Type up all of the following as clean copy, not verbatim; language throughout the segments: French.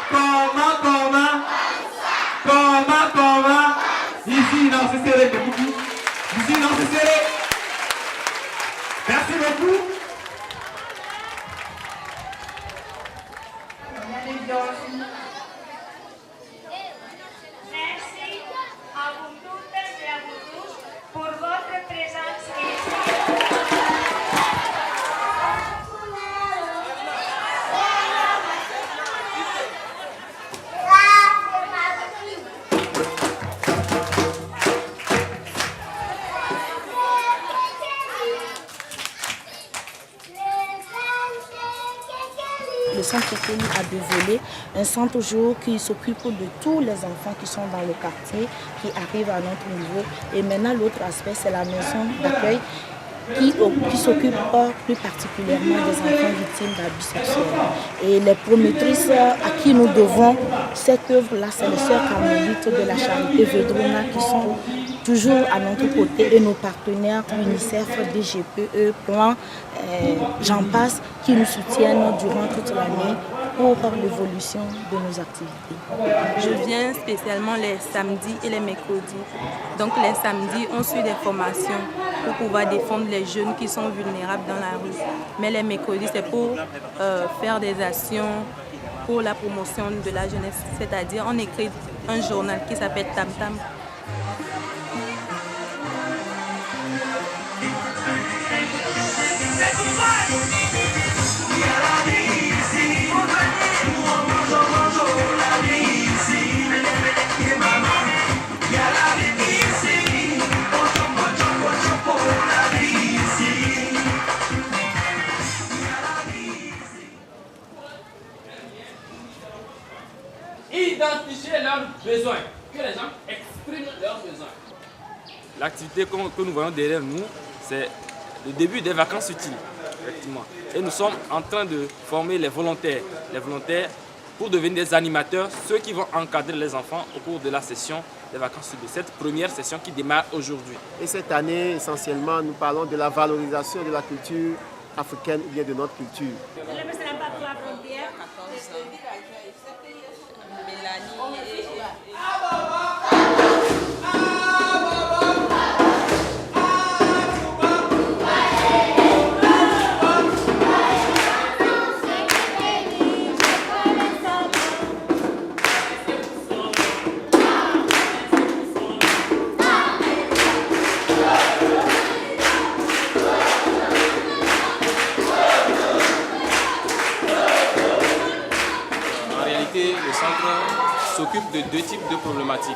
Comment? Ici, non, c'est serré, c'est beaucoup. Ici, non, c'est serré. Merci beaucoup. Merci à vous toutes et à vous tous pour votre présence ici. Le centre Kekeli a dévolé un centre jour qui s'occupe de tous les enfants qui sont dans le quartier, qui arrivent à notre niveau. Et maintenant, l'autre aspect, c'est la maison d'accueil qui s'occupe plus particulièrement des enfants victimes d'abus sexuels. Et les promotrices à qui nous devons cette œuvre-là, c'est les sœurs carmélites de la charité Vedrona qui sont toujours à notre côté et nos partenaires UNICEF, DGPE, Plan, j'en passe, qui nous soutiennent durant toute l'année pour l'évolution de nos activités. Je viens spécialement les samedis et les mercredis. Donc les samedis, on suit des formations pour pouvoir défendre les jeunes qui sont vulnérables dans la rue. Mais les mercredis, c'est pour faire des actions pour la promotion de la jeunesse. C'est-à-dire, on écrit un journal qui s'appelle Tam Tam. Identifier leurs besoins, que les gens expriment leurs besoins. L'activité que nous voyons derrière nous, c'est le début des vacances utiles, effectivement. Et nous sommes en train de former les volontaires pour devenir des animateurs, ceux qui vont encadrer les enfants au cours de la session des vacances utiles, cette première session qui démarre aujourd'hui. Et cette année, essentiellement, nous parlons de la valorisation de la culture africaine ou bien de notre culture. Le centre s'occupe de deux types de problématiques.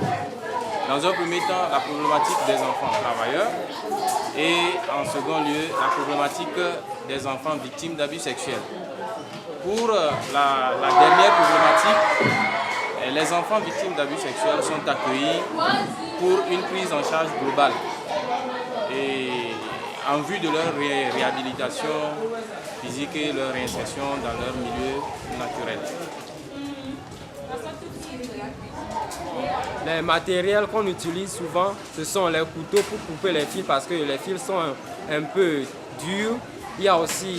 Dans un premier temps, la problématique des enfants travailleurs et en second lieu, la problématique des enfants victimes d'abus sexuels. Pour la dernière problématique, les enfants victimes d'abus sexuels sont accueillis pour une prise en charge globale et en vue de leur réhabilitation physique et leur réinsertion dans leur milieu naturel. Les matériels qu'on utilise souvent, ce sont les couteaux pour couper les fils parce que les fils sont un peu durs. Il y a aussi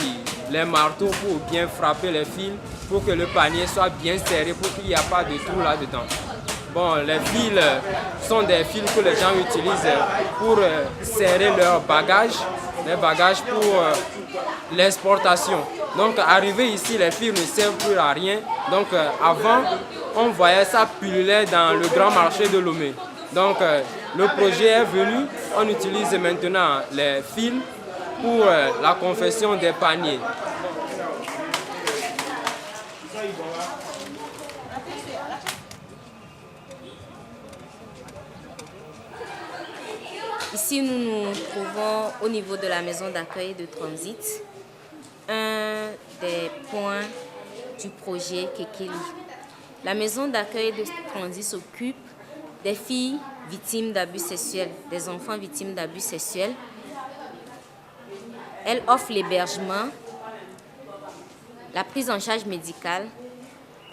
les marteaux pour bien frapper les fils, pour que le panier soit bien serré, pour qu'il n'y ait pas de trou là-dedans. Bon, les fils sont des fils que les gens utilisent pour serrer leurs bagages, les bagages pour l'exportation. Donc, arrivé ici, les fils ne servent plus à rien. Donc, avant, on voyait ça pulluler dans le grand marché de Lomé. Donc, le projet est venu. On utilise maintenant les fils pour la confection des paniers. Ici, nous nous trouvons au niveau de la maison d'accueil de transit, un des points du projet Kekeli. La maison d'accueil de transit s'occupe des filles victimes d'abus sexuels, des enfants victimes d'abus sexuels. Elle offre l'hébergement, la prise en charge médicale,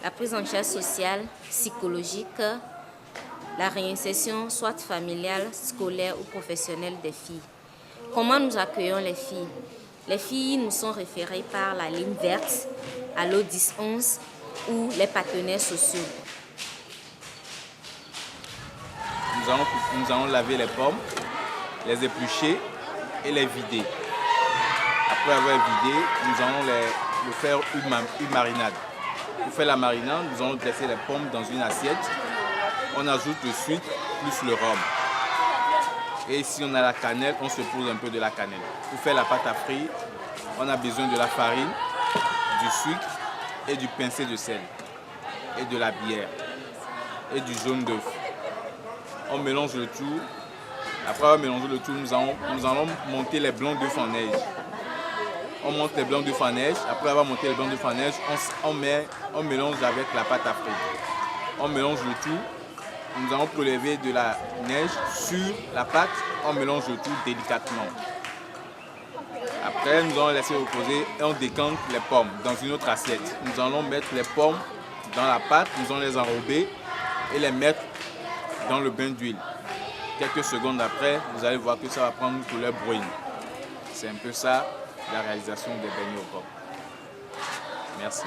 la prise en charge sociale, psychologique, la réinsertion soit familiale, scolaire ou professionnelle des filles. Comment nous accueillons les filles? Les filles nous sont référées par la ligne verte à l'O1011 ou les partenaires sociaux. Nous allons laver les pommes, les éplucher et les vider. Après avoir vidé, nous allons faire une marinade. Pour faire la marinade, nous allons dresser les pommes dans une assiette. On ajoute le sucre plus le rhum. Et si on a la cannelle, on se pose un peu de la cannelle. Pour faire la pâte à frire, on a besoin de la farine, du sucre et du pincé de sel. Et de la bière. Et du jaune d'œuf. On mélange le tout. Après avoir mélangé le tout, nous allons monter les blancs d'œufs en neige. On monte les blancs d'œufs en neige. Après avoir monté les blancs d'œufs en neige, on mélange avec la pâte à frire. On mélange le tout. Nous allons prélever de la neige sur la pâte. On mélange le tout délicatement. Après, nous allons laisser reposer et on décante les pommes dans une autre assiette. Nous allons mettre les pommes dans la pâte, nous allons les enrober et les mettre dans le bain d'huile. Quelques secondes après, vous allez voir que ça va prendre une couleur brune. C'est un peu ça la réalisation des beignets aux pommes. Merci.